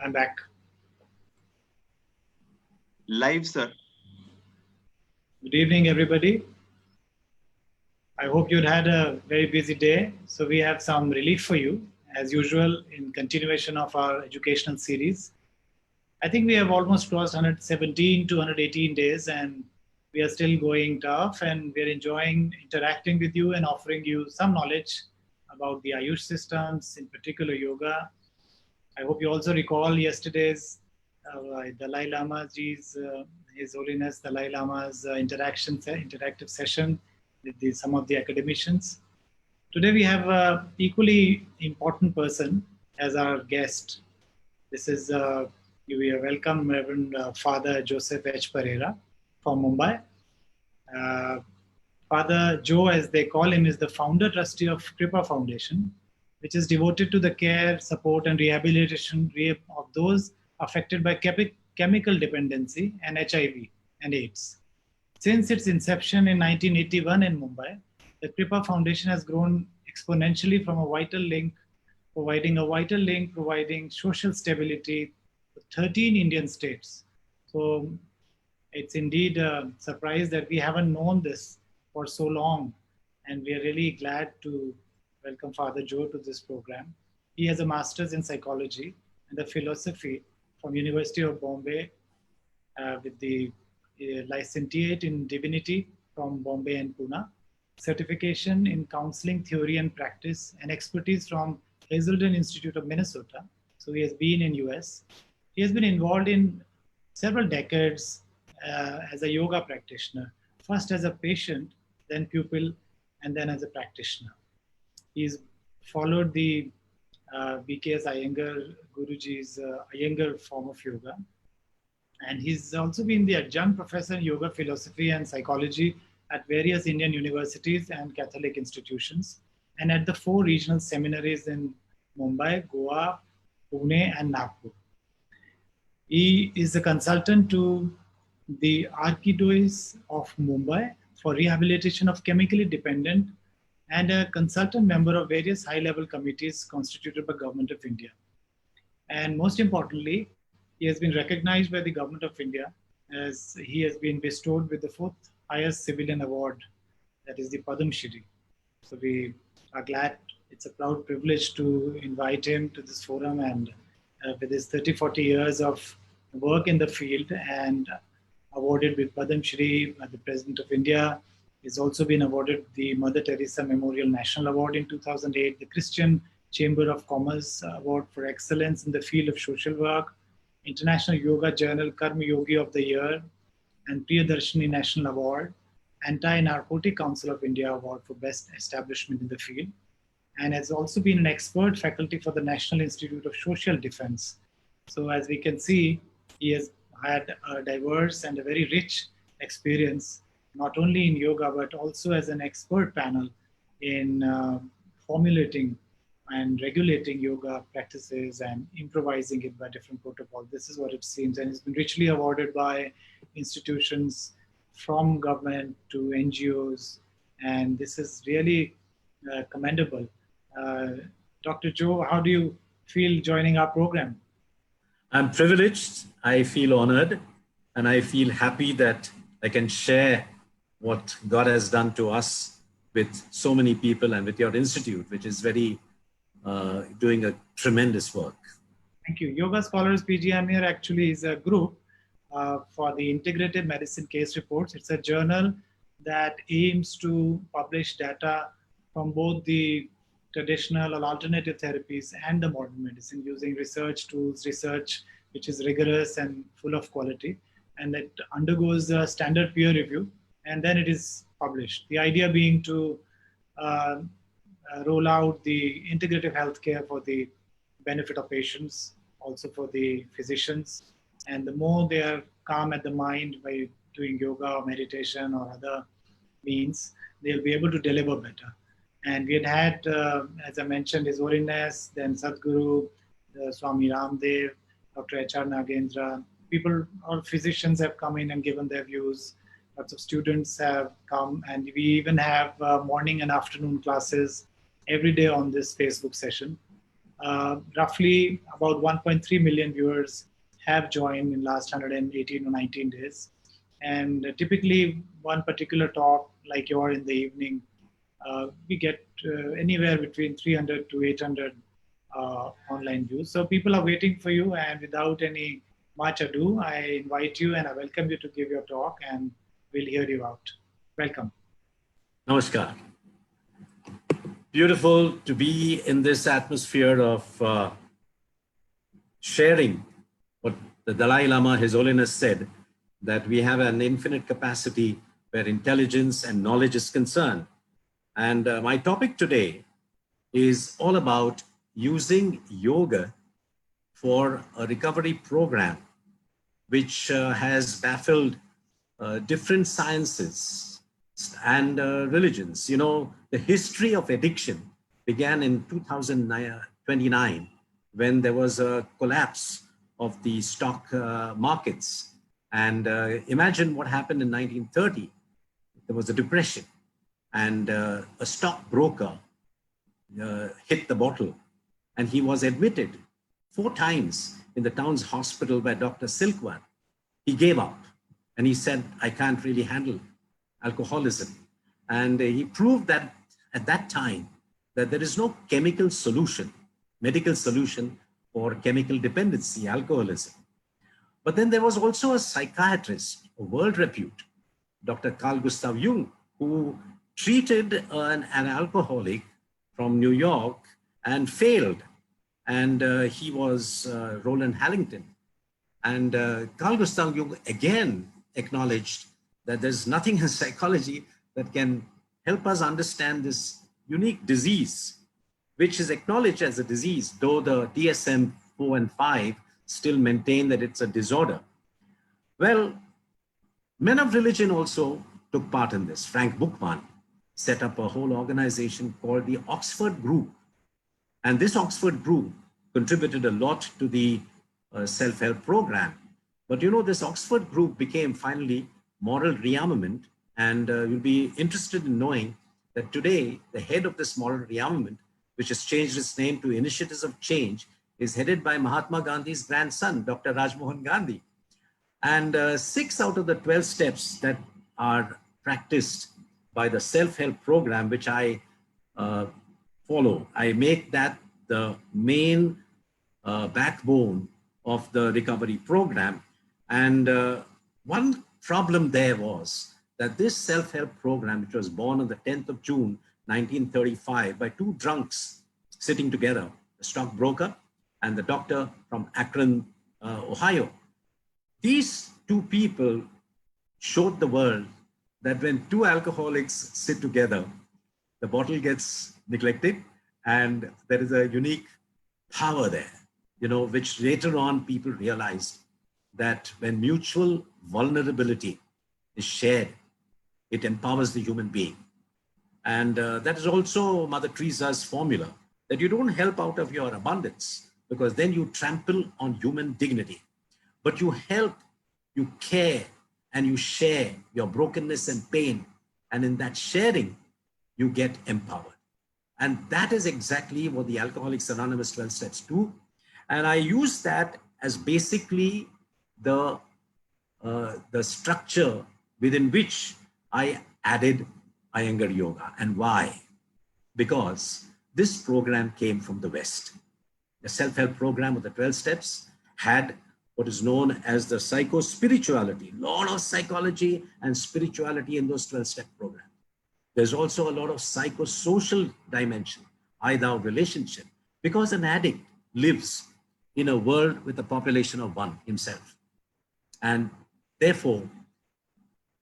I'm back. Live, sir. Good evening, everybody. I hope you'd had a very busy day. So we have some relief for you, as usual, in continuation of our educational series. I think we have almost crossed 117 to 118 days, and we are still going tough, and we're enjoying interacting with you and offering you some knowledge about the Ayush systems, in particular yoga. I hope you also recall yesterday's Dalai Lama's, His Holiness Dalai Lama's interactive session with some of the academicians. Today we have an equally important person as our guest. This is, we are welcome Reverend Father JoeH.Pereira from Mumbai. Father Joe, as they call him, is the founder trustee of Kripa Foundation, which is devoted to the care, support, and rehabilitation of those affected by chemical dependency and HIV and AIDS. Since its inception in 1981 in Mumbai, the Kripa Foundation has grown exponentially from a vital link, providing social stability to 13 Indian states. So it's indeed a surprise that we haven't known this for so long, and we are really glad to welcome Father Joe to this program. He has a master's in psychology and the philosophy from University of Bombay with the licentiate in divinity from Bombay and Pune, certification in counseling theory and practice, and expertise from Hazelden Institute of Minnesota. So he has been in US. He has been involved in several decades as a yoga practitioner, first as a patient, then pupil, and then as a practitioner. He's followed the BKS Iyengar, Guruji's Iyengar form of yoga. And he's also been the adjunct professor in yoga philosophy and psychology at various Indian universities and Catholic institutions, and at the 4 regional seminaries in Mumbai, Goa, Pune, and Nagpur. He is a consultant to the Archdiocese of Mumbai for rehabilitation of chemically dependent, and a consultant member of various high-level committees constituted by Government of India. And most importantly, he has been recognized by the Government of India as he has been bestowed with the 4th highest civilian award, that is the Padma Shree. So we are glad, it's a proud privilege to invite him to this forum, and with his 30-40 years of work in the field and awarded with Padma Shree by the President of India. He's also been awarded the Mother Teresa Memorial National Award in 2008, the Christian Chamber of Commerce Award for Excellence in the Field of Social Work, International Yoga Journal Karma Yogi of the Year, and Priyadarshini National Award, Anti-Narcotic Council of India Award for Best Establishment in the Field, and has also been an expert faculty for the National Institute of Social Defense. So as we can see, he has had a diverse and a very rich experience, not only in yoga, but also as an expert panel in formulating and regulating yoga practices and improvising it by different protocols. This is what it seems, and it's been richly awarded by institutions from government to NGOs, and this is really commendable. Dr. Joe, how do you feel joining our program? I'm privileged, I feel honored, and I feel happy that I can share what God has done to us with so many people and with your institute, which is very doing a tremendous work. Thank you. Yoga Scholars PGM here actually is a group for the Integrative Medicine Case Reports. It's a journal that aims to publish data from both the traditional or alternative therapies and the modern medicine using research tools, research which is rigorous and full of quality, and it undergoes a standard peer review, and then it is published. The idea being to roll out the integrative healthcare for the benefit of patients, also for the physicians. And the more they are calm at the mind by doing yoga or meditation or other means, they'll be able to deliver better. And we had, as I mentioned, His Holiness, then Sadhguru, Swami Ramdev, Dr. H.R. Nagendra. People, all physicians have come in and given their views. Lots of students have come, and we even have morning and afternoon classes every day on this Facebook session. Roughly about 1.3 million viewers have joined in last 118 or 19 days. And typically one particular talk like you're in the evening, we get anywhere between 300 to 800 online views. So people are waiting for you, and without any much ado, I invite you and I welcome you to give your talk, and we'll hear you out. Welcome. Namaskar. Beautiful to be in this atmosphere of sharing what the Dalai Lama, His Holiness, said, that we have an infinite capacity where intelligence and knowledge is concerned. And my topic today is all about using yoga for a recovery program, which has baffled different sciences and religions. You know, the history of addiction began in 2029 when there was a collapse of the stock markets. And imagine what happened in 1930. There was a depression, and a stockbroker hit the bottle, and he was admitted 4 times in the town's hospital by Dr. Silkworth. He gave up and he said, I can't really handle alcoholism. And he proved that at that time that there is no chemical solution, medical solution for chemical dependency, alcoholism. But then there was also a psychiatrist, a world repute, Dr. Carl Gustav Jung, who treated an alcoholic from New York and failed. And he was Roland Hallington. And Carl Gustav Jung again acknowledged that there's nothing in psychology that can help us understand this unique disease, which is acknowledged as a disease, though the DSM-4 and 5 still maintain that it's a disorder. Well, men of religion also took part in this. Frank Buchmann set up a whole organization called the Oxford Group. And this Oxford Group contributed a lot to the self-help program. But you know, this Oxford Group became finally Moral Rearmament, and you'll be interested in knowing that today the head of this Moral Rearmament, which has changed its name to Initiatives of Change, is headed by Mahatma Gandhi's grandson, Dr. Rajmohan Gandhi. And 6 out of the 12 steps that are practiced by the self-help program, which I follow, I make that the main backbone of the recovery program. And one problem there was that this self-help program, which was born on the 10th of June, 1935, by 2 drunks sitting together, the stockbroker and the doctor from Akron, Ohio. These 2 people showed the world that when 2 alcoholics sit together, the bottle gets neglected, and there is a unique power there, you know, which later on people realized that when mutual vulnerability is shared, it empowers the human being. And that is also Mother Teresa's formula, that you don't help out of your abundance, because then you trample on human dignity. But you help, you care, and you share your brokenness and pain. And in that sharing, you get empowered. And that is exactly what the Alcoholics Anonymous 12 steps do. And I use that as basically the structure within which I added Iyengar Yoga. And why? Because this program came from the West. The self-help program of the 12 steps had what is known as the psycho-spirituality, lot of psychology and spirituality in those 12-step programs. There's also a lot of psychosocial dimension, I-thou relationship, because an addict lives in a world with a population of 1 himself. And therefore,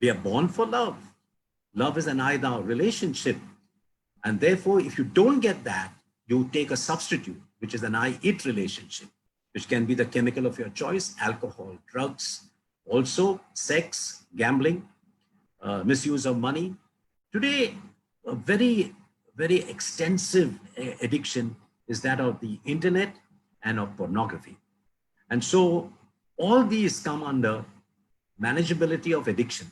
we are born for love. Love is an I-thou relationship. And therefore, if you don't get that, you take a substitute, which is an I-it relationship, which can be the chemical of your choice, alcohol, drugs, also sex, gambling, misuse of money. Today, a very, very extensive addiction is that of the internet and of pornography. And so all these come under manageability of addiction.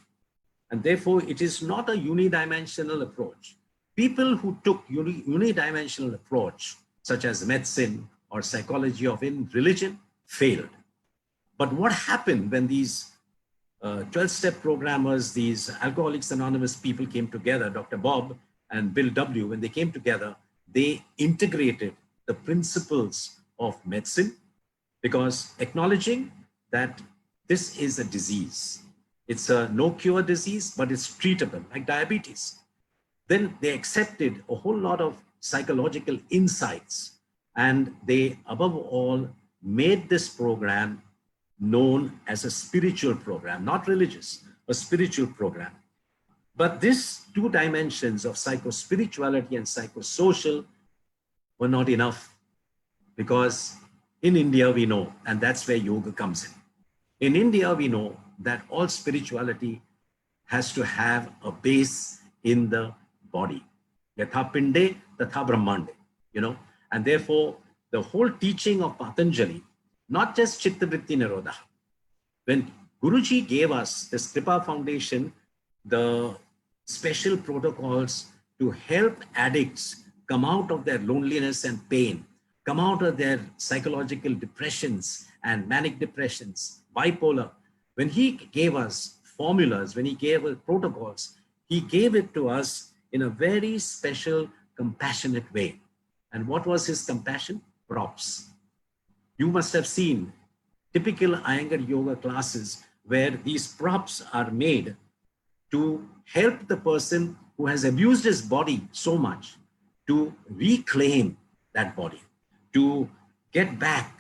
And therefore, it is not a unidimensional approach. People who took unidimensional approach such as medicine or psychology or in religion, failed. But what happened when these 12-step programmers, these Alcoholics Anonymous people came together, Dr. Bob and Bill W., when they came together, they integrated the principles of medicine, because acknowledging that this is a disease. It's a no-cure disease, but it's treatable, like diabetes. Then they accepted a whole lot of psychological insights, and they, above all, made this program known as a spiritual program, not religious, a spiritual program. But these two dimensions of psycho-spirituality and psychosocial were not enough, because in India we know, and that's where yoga comes in. In India we know that all spirituality has to have a base in the body. Yatha pinde tatha brahmande, and therefore the whole teaching of Patanjali, not just Chitta Vritti Nirodha. When Guruji gave us this Kripa Foundation, the special protocols to help addicts come out of their loneliness and pain, come out of their psychological depressions and manic depressions, bipolar. When he gave us formulas, when he gave us protocols, he gave it to us in a very special, compassionate way. And what was his compassion? Props. You must have seen typical Iyengar yoga classes where these props are made to help the person who has abused his body so much to reclaim that body, to get back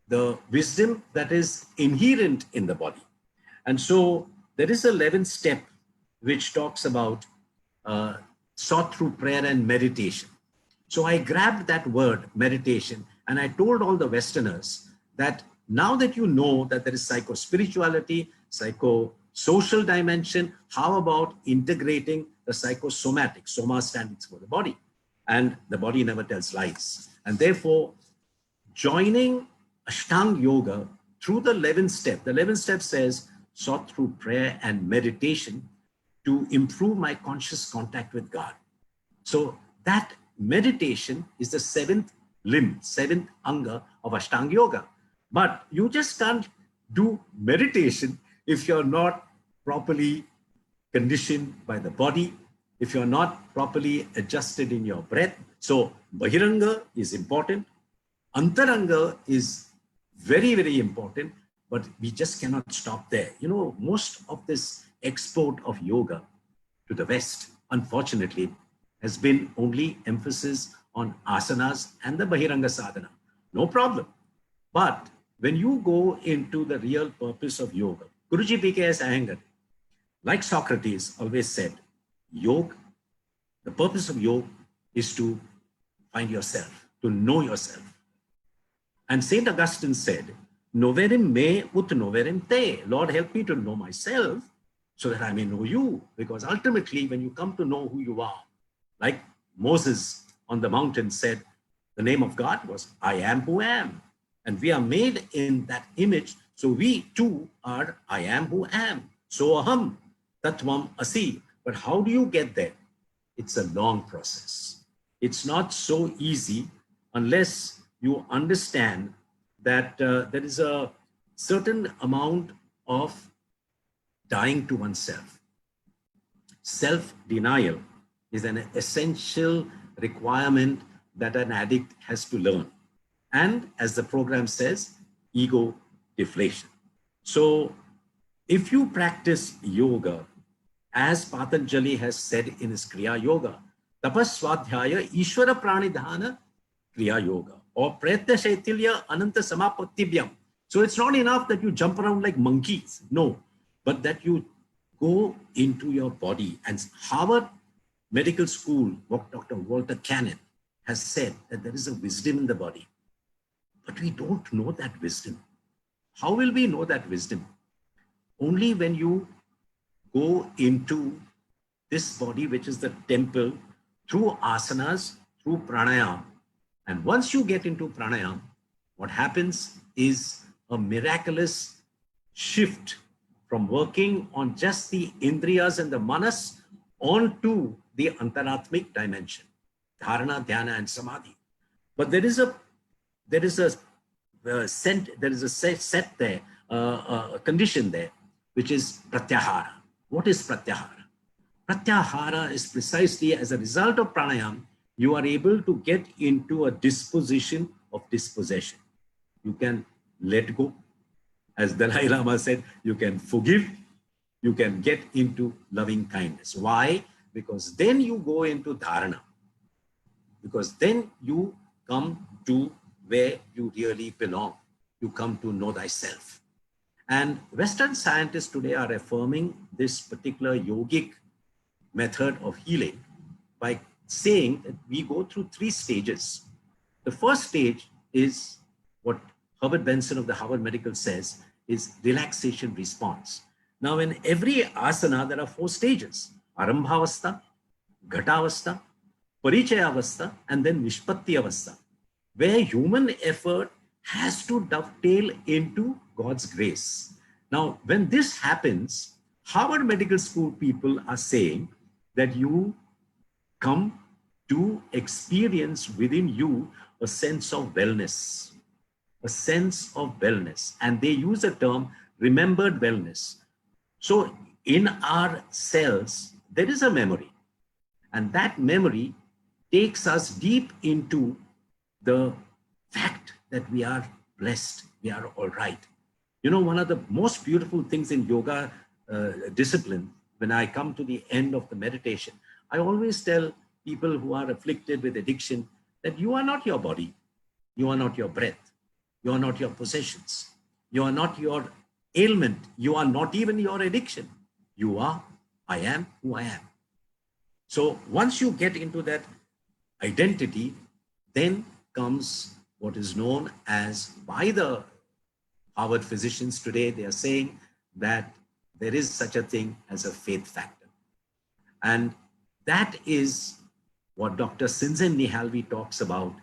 the wisdom that is inherent in the body. And so there is a 11th step which talks about sought through prayer and meditation. So I grabbed that word meditation and I told all the Westerners that now that you know that there is psycho-spirituality, psycho-social dimension, how about integrating the psychosomatic? Soma stands for the body, and the body never tells lies. And therefore, joining Ashtanga Yoga through the 11th step, the 11th step says, sought through prayer and meditation to improve my conscious contact with God. So that meditation is the 7th limb, 7th anga of Ashtanga Yoga. But you just can't do meditation if you're not properly conditioned by the body, if you're not properly adjusted in your breath. So Bahiranga is important. Antaranga is very, very important, but we just cannot stop there. Most of this export of yoga to the West, unfortunately, has been only emphasis on asanas and the Bahiranga sadhana. No problem. But when you go into the real purpose of yoga, Guruji P.K.S. Iyengar, like Socrates always said, yoga, the purpose of yoga is to find yourself, to know yourself. And St. Augustine said, noverim me ut noverim te. Lord, help me to know myself so that I may know you. Because ultimately, when you come to know who you are, like Moses on the mountain said, the name of God was, I am who am. And we are made in that image. So we too are, I am who am. So aham, tatvam asi. But how do you get there? It's a long process. It's not so easy unless you understand that there is a certain amount of dying to oneself. Self-denial is an essential requirement that an addict has to learn. And as the program says, ego deflation. So if you practice yoga, as Patanjali has said in his Kriya Yoga, Tapas Swadhyaya Ishvara Pranidhana Kriya Yoga, or Prayatna Shaitilya Ananta Samapattibhyam. So it's not enough that you jump around like monkeys, no, but that you go into your body. And Harvard Medical School, Dr. Walter Cannon has said that there is a wisdom in the body, but we don't know that wisdom. How will we know that wisdom? Only when you go into this body, which is the temple, through asanas, through pranayama. And once you get into pranayama, what happens is a miraculous shift from working on just the indriyas and the manas onto the antaratmic dimension, dharana, dhyana, and samadhi. But there is a set there, a condition there, which is pratyahara. What is pratyahara? Pratyahara is precisely as a result of pranayam, you are able to get into a disposition of dispossession. You can let go. As Dalai Lama said, you can forgive, you can get into loving kindness. Why? Because then you go into dharana. Because then you come to where you really belong. You come to know thyself. And Western scientists today are affirming this particular yogic method of healing by saying that we go through 3 stages. The first stage is what Herbert Benson of the Harvard Medical says is relaxation response. Now, in every asana, there are 4 stages: Arambhavastha, Ghatavastha, Parichayavastha, and then Nishpatti Avastha, where human effort has to dovetail into God's grace. Now, when this happens, Harvard Medical School people are saying that you come to experience within you a sense of wellness, a sense of wellness. And they use the term remembered wellness. So in our cells, there is a memory, and that memory takes us deep into the fact that we are blessed, we are all right. You know, one of the most beautiful things in yoga discipline, when I come to the end of the meditation, I always tell people who are afflicted with addiction that you are not your body, you are not your breath, you are not your possessions, you are not your ailment, you are not even your addiction. You are, I am who I am. So once you get into that identity, then comes what is known as, by the Harvard physicians today, they are saying that there is such a thing as a faith factor. And that is what Dr. Sinzen Nihalvi talks about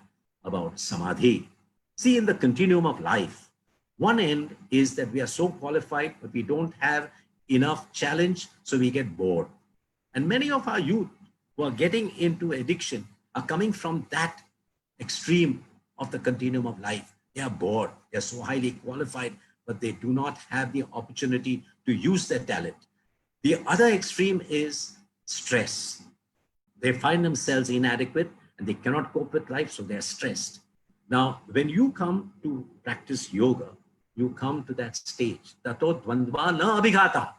samadhi. See, in the continuum of life, one end is that we are so qualified, but we don't have enough challenge, so we get bored. And many of our youth who are getting into addiction are coming from that extreme of the continuum of life. They are bored, they are so highly qualified, but they do not have the opportunity to use their talent. The other extreme is stress. They find themselves inadequate and they cannot cope with life, so they are stressed. Now, when you come to practice yoga, you come to that stage. Tato dvandva na abhighata.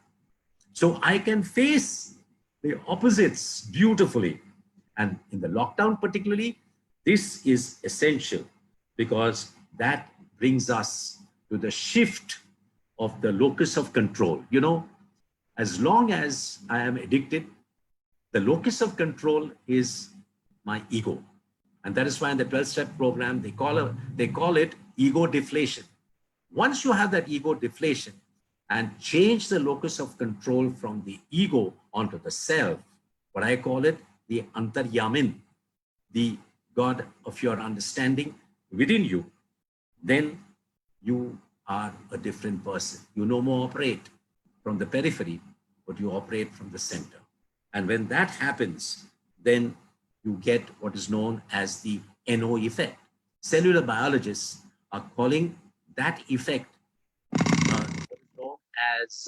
So I can face the opposites beautifully. And in the lockdown particularly, this is essential because that brings us to the shift of the locus of control. You know, as long as I am addicted, the locus of control is my ego. And that is why in the 12-step program, they call it ego deflation. Once you have that ego deflation and change the locus of control from the ego onto the self, what I call it, the antaryamin, the God of your understanding within you, then you are a different person. You no more operate from the periphery, but you operate from the center. And when that happens, then you get what is known as the NO effect. Cellular biologists are calling that effect what is known as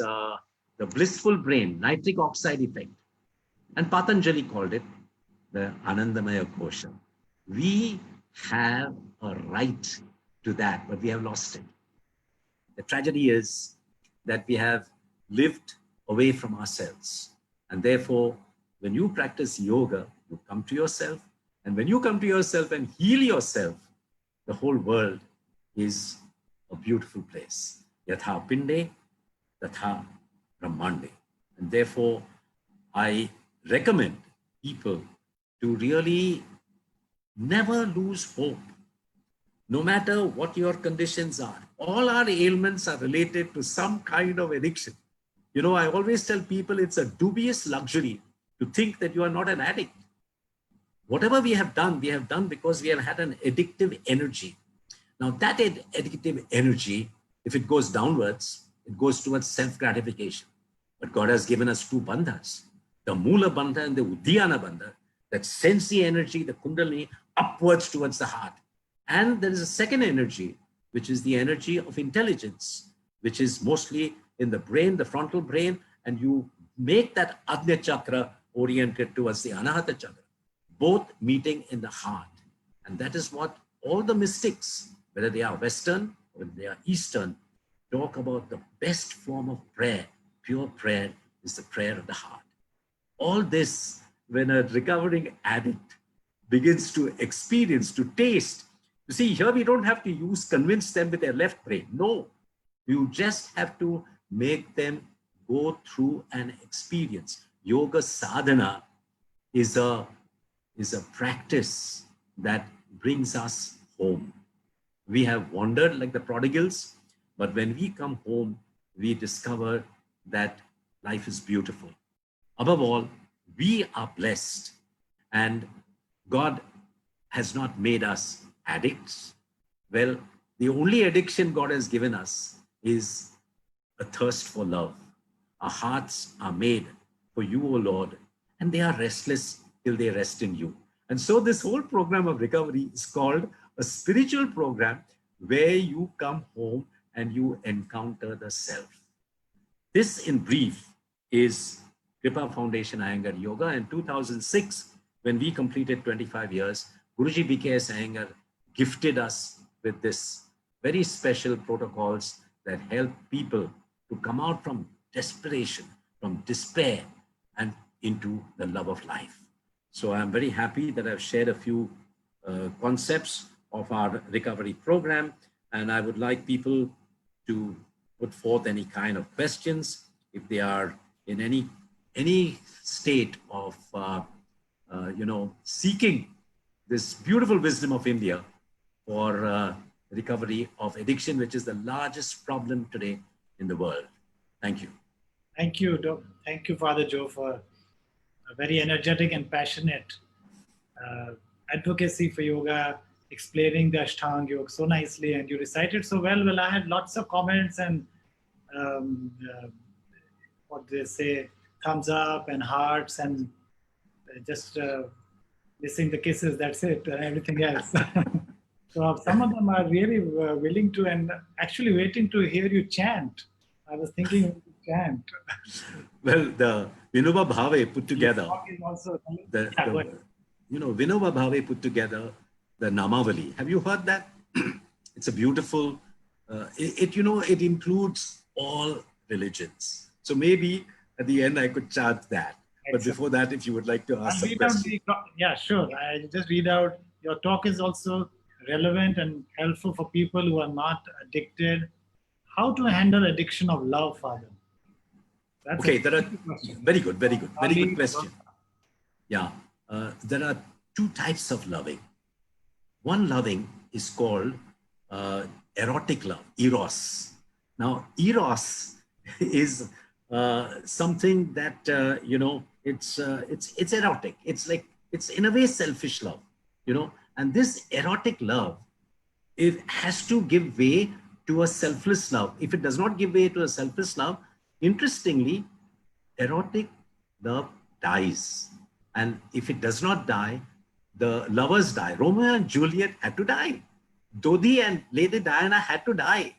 the blissful brain, nitric oxide effect. And Patanjali called it the Anandamaya Kosha. We have a right to that, but we have lost it. The tragedy is that we have lived away from ourselves. And therefore, when you practice yoga, you come to yourself. And when you come to yourself and heal yourself, the whole world is a beautiful place. Yatha pinde, tatha brahmande. And therefore, I recommend people to really never lose hope. No matter what your conditions are, all our ailments are related to some kind of addiction. You know, I always tell people it's a dubious luxury to think that you are not an addict. Whatever we have done because we have had an addictive energy. Now that addictive energy, if it goes downwards, it goes towards self-gratification. But God has given us 2 bandhas, the Mula Bandha and the Uddiyana Bandha, that sends the energy, the Kundalini, upwards towards the heart. And there is a second energy, which is the energy of intelligence, which is mostly in the brain, the frontal brain, and you make that Agnya Chakra oriented towards the Anahata Chakra, both meeting in the heart. And that is what all the mystics, whether they are Western or whether they are Eastern, talk about. The best form of prayer, pure prayer, is the prayer of the heart. All this, when a recovering addict begins to experience, to taste, you see, here we don't have to convince them with their left brain. No, you just have to make them go through an experience. Yoga sadhana is a practice that brings us home. We have wandered like the prodigals, but when we come home, we discover that life is beautiful. Above all, we are blessed, and God has not made us addicts. Well, the only addiction God has given us is a thirst for love. Our hearts are made for you, O Lord, and they are restless till they rest in you. And so this whole program of recovery is called a spiritual program where you come home and you encounter the self. This, in brief, is Kripa Foundation Iyengar Yoga. In 2006, when we completed 25 years, Guruji B.K.S. Iyengar gifted us with this very special protocols that help people to come out from desperation, from despair, and into the love of life. So I'm very happy that I've shared a few concepts of our recovery program, and I would like people to put forth any kind of questions if they are in any state of seeking this beautiful wisdom of India for recovery of addiction, which is the largest problem today in the world. Thank you. Thank you, thank you, Father Joe, for a very energetic and passionate advocacy for yoga, explaining the Ashtanga Yoga so nicely, and you recited so well. Well, I had lots of comments and what they say, thumbs up and hearts, and just missing the kisses. That's it, and everything else. So some of them are really willing to and actually waiting to hear you chant. I was thinking chant. Well, the Vinoba Bhave put together, Vinoba Bhave put together the Namavali. Have you heard that? It's a beautiful, it includes all religions. So maybe at the end I could chant that. But before that, if you would like to ask some questions. Yeah, sure. I just read out. Your talk is also relevant and helpful for people who are not addicted. How to handle addiction of love, Father? That's okay, there are very good question. Yeah, there are two types of loving. One loving is called erotic love, eros. Now, eros is something that it's erotic. It's in a way selfish love, and this erotic love, it has to give way to a selfless love. If it does not give way to a selfless love, interestingly, erotic love dies. And if it does not die, the lovers die. Romeo and Juliet had to die. Dodi and Lady Diana had to die.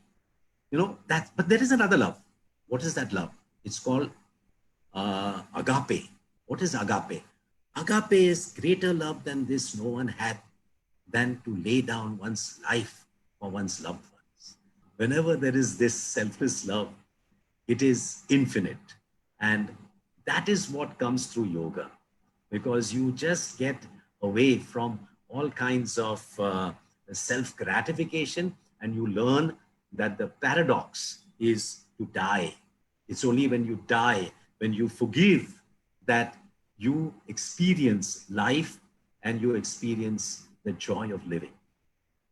But there is another love. What is that love? It's called agape. What is agape? Agape is greater love than this no one had, than to lay down one's life for one's loved ones. Whenever there is this selfless love, it is infinite. And that is what comes through yoga, because you just get away from all kinds of self-gratification, and you learn that the paradox is to die. It's only when you die, when you forgive, that you experience life and you experience the joy of living.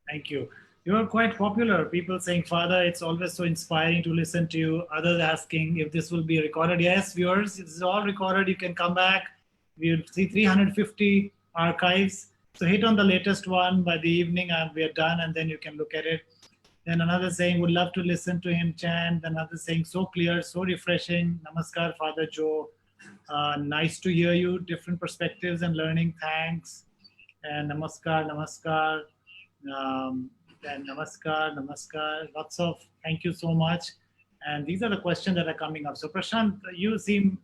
Thank you. You are quite popular. People saying, Father, it's always so inspiring to listen to you. Others asking if this will be recorded. Yes, viewers, this is all recorded. You can come back. We'll see 350 archives. So hit on the latest one by the evening and we are done, and then you can look at it. Then another saying, would love to listen to him chant. Another saying, so clear, so refreshing. Namaskar, Father Joe. Nice to hear you, different perspectives and learning. Thanks. And namaskar, namaskar. Then namaskar, namaskar. Lots of thank you so much. And these are the questions that are coming up. So Prashant, you seem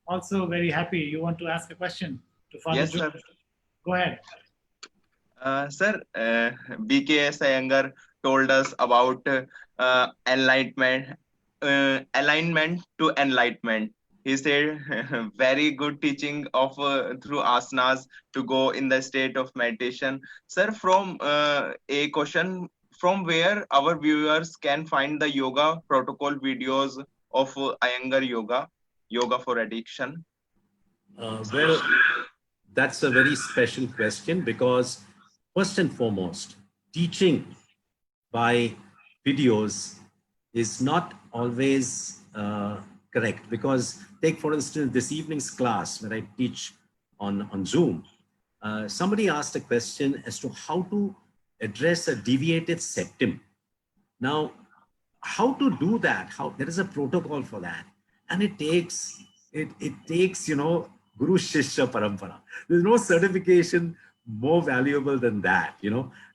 also very happy. You want to ask a question to Father Yes, Joe? sir. Go ahead. Sir, BKS Iyengar told us about enlightenment, alignment to enlightenment. He said, very good teaching of through asanas to go in the state of meditation. Sir, from a question, from where our viewers can find the yoga protocol videos of Iyengar yoga for addiction? Well, that's a very special question because, first and foremost, teaching by videos is not always correct. Because, take for instance, this evening's class where I teach on Zoom, somebody asked a question as to how to address a deviated septum. Now, how to do that? How there is a protocol for that, and it takes Guru Shishya Parampara. There's no certification more valuable than that,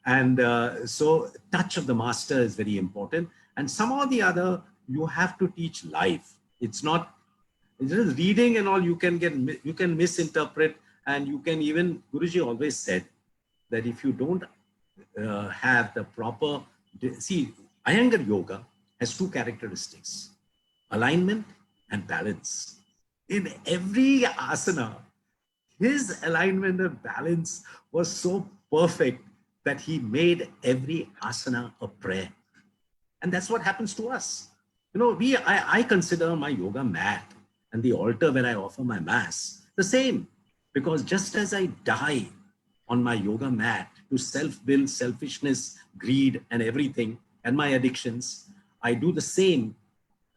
and so touch of the master is very important. And somehow or the other, you have to teach live. It's not just reading and all. You can misinterpret, and you can even, Guruji always said that if you don't have the proper, see, Iyengar yoga has two characteristics: alignment and balance. In every asana, his alignment and balance was so perfect that he made every asana a prayer. And that's what happens to us. I consider my yoga mat and the altar where I offer my mass the same, because just as I die on my yoga mat to self-will, selfishness, greed, and everything, and my addictions, I do the same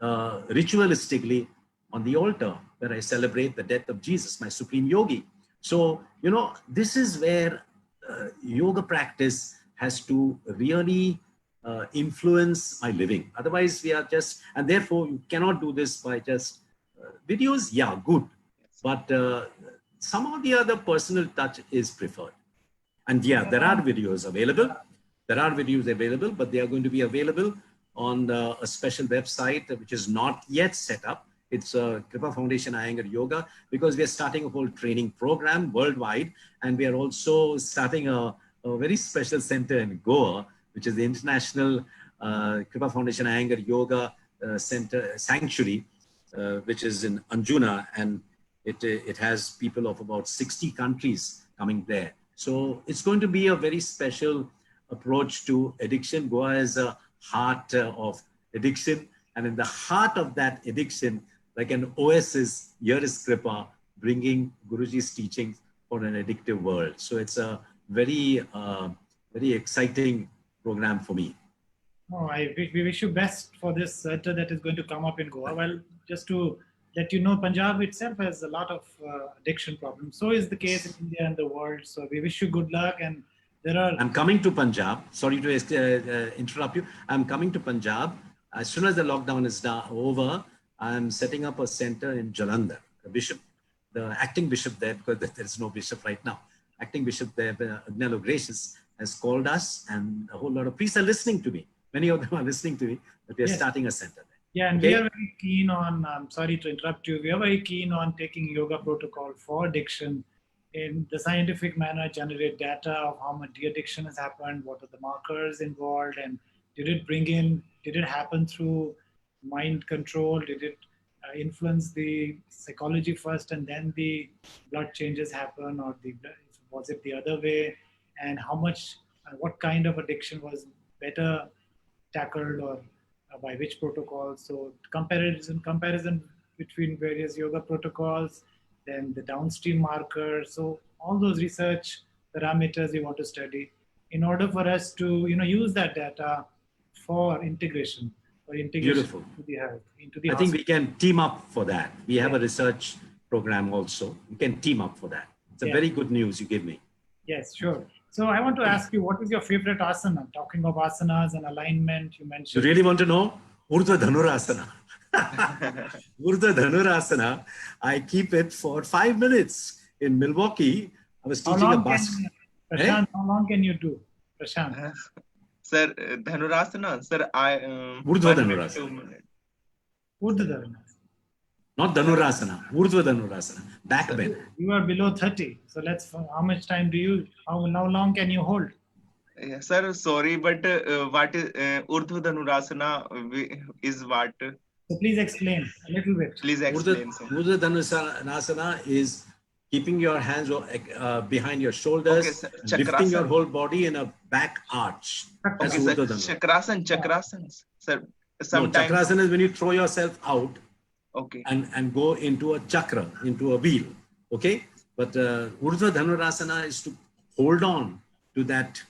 ritualistically on the altar where I celebrate the death of Jesus, my supreme yogi. So, this is where yoga practice has to really influence my living. Otherwise, we are just, and therefore you cannot do this by just videos. Yeah, good. But some of the other personal touch is preferred. And yeah, there are videos available. There are videos available, but they are going to be available on a special website which is not yet set up. It's Kripa Foundation Iyengar Yoga, because we are starting a whole training program worldwide. And we are also starting a very special center in Goa, which is the International Kripa Foundation Iyengar Yoga Center Sanctuary, which is in Anjuna. And it has people of about 60 countries coming there. So it's going to be a very special approach to addiction. Goa is a heart of addiction. And in the heart of that addiction, like an oasis, here is Kripa, bringing Guruji's teachings for an addictive world. So it's a very, very exciting program for me. Oh, we wish you best for this center that is going to come up in Goa. Well, just to let you know, Punjab itself has a lot of addiction problems. So is the case in India and the world. So we wish you good luck. And there are... I'm coming to Punjab. Sorry to interrupt you. I'm coming to Punjab. As soon as the lockdown is over, I'm setting up a center in Jalandhar. The bishop, the acting bishop there, because there is no bishop right now, acting bishop there, Agnello Gracious, has called us, and a whole lot of priests are listening to me. Many of them are listening to me, but we are starting a center there. Yeah, and we are very keen on, sorry to interrupt you, we are very keen on taking yoga protocol for addiction in the scientific manner, generate data of how much de-addiction has happened, what are the markers involved, and did it happen through mind control? Did it influence the psychology first and then the blood changes happen, or was it the other way? And how much, what kind of addiction was better tackled, or by which protocol? So comparison between various yoga protocols, then the downstream markers. So all those research parameters we want to study in order for us to use that data for integration. Beautiful. To the health, into the I think we can team up for that. We have a research program also. We can team up for that. It's a very good news you give me. Yes, sure. So I want to ask you, what is your favorite asana? Talking of asanas and alignment, you mentioned. You really want to know? Urdhva Dhanurasana. Urdhva Dhanurasana, I keep it for 5 minutes. In Milwaukee, I was teaching a basket. Prashant, how long can you do? Prashant. Sir, Dhanurasana. Sir, I Urdhva 1 minute, Dhanurasana. 2 minutes. Urdhva Dhanurasana. Not Dhanurasana, Urdhva Dhanurasana, back bend. You are below 30. So how much time do you, how long can you hold? Yeah, sir, sorry, but what is Urdhva Dhanurasana is what? So please explain a little bit. Please explain, sir. Urdhva Dhanurasana is keeping your hands behind your shoulders, Okay, sir. lifting your Chakrasan. whole body in a back arch. That's Okay, sir. Urdhva Dhanurasana. Chakrasan. Sir, No, sometimes. chakrasana is when you throw yourself out Okay. and go into a chakra, into a wheel. Okay? But Urdhva Dhanurasana is to hold on to that,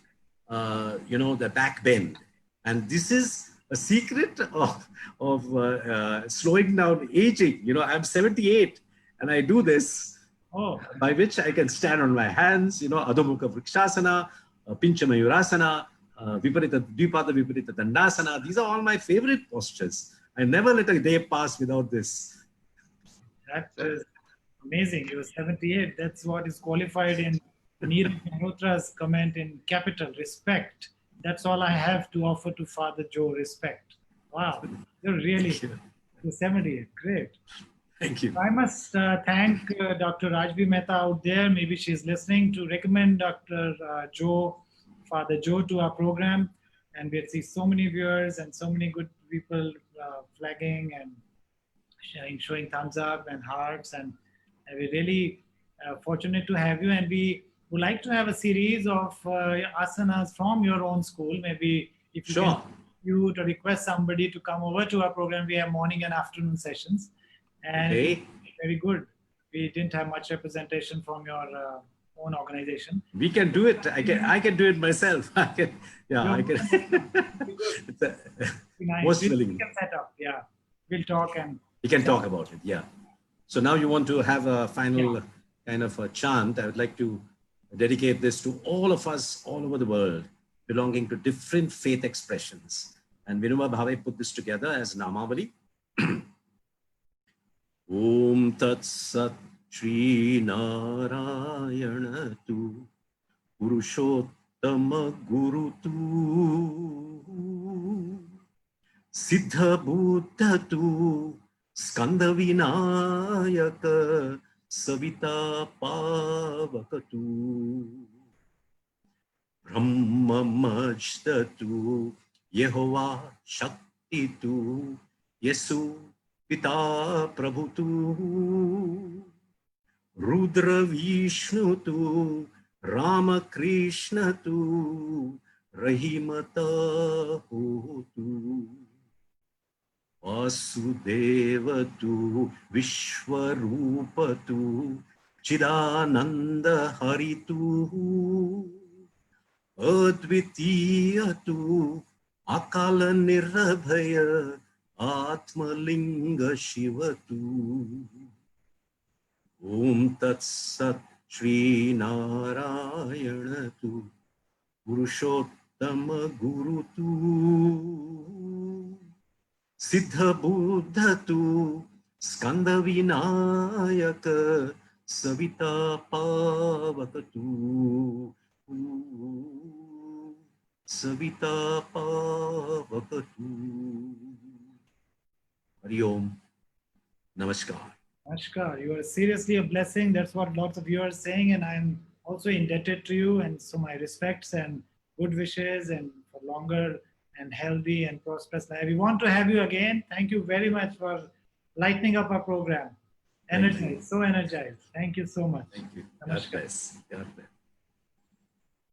the back bend. And this is a secret of slowing down aging. I'm 78 and I do this, by which I can stand on my hands, Adho Mukha Vrikshasana, Pincha Mayurasana, Dvipada Viparita Dandasana. These are all my favorite postures. I never let a day pass without this. That is amazing. You're 78. That's what is qualified in Neeraj Malhotra's comment in Capital, respect. That's all I have to offer to Father Joe, respect. Wow. You're 78. Great. Thank you. I must thank Dr. Rajvi Mehta out there. Maybe she's listening, to recommend Dr. Father Joe to our program. And we'll see so many viewers and so many good people flagging and showing thumbs up and hearts. And we're really fortunate to have you. And we would like to have a series of asanas from your own school. Maybe if you can, you to request somebody to come over to our program. We have morning and afternoon sessions. And very good. We didn't have much representation from your own organization. We can do it. I can do it myself. I can. Most willing. We can set up. Yeah, we'll talk and we can talk about it. Yeah. So now you want to have a final kind of a chant. I would like to dedicate this to all of us all over the world, belonging to different faith expressions. And Vinoba Bhave put this together as Namavali. Om Tat Sat Shri Narayana Tu Purushottama Guru Tu Siddha Buddha Tu Skanda Vinayaka Savita Pavaka Tu Brahma Majda Tu Yehovah Shakti Tu Yesu Pita Prabhu Tu Rudra Vishnu Tu Rama Krishna Tu Rahimata Tu Vasudeva Tu Vishwarupa Tu Chidananda Hari Tu Advitiya Tu Akala Nirabhaya Atmalinga Shiva Tu Om Tat Sat Shri Narayana Tu Purushottama Guru Tu Siddha Buddha Tu Skanda Vinayaka Savita Pavaka Tu Savita Pavaka Tu Hari Om. Namaskar. Namaskar. You are seriously a blessing. That's what lots of you are saying. And I'm also indebted to you. And so my respects and good wishes and for longer and healthy and prosperous life. We want to have you again. Thank you very much for lighting up our program. Energized, so energized. Thank you so much. Thank you. Namaskar. God bless. God bless.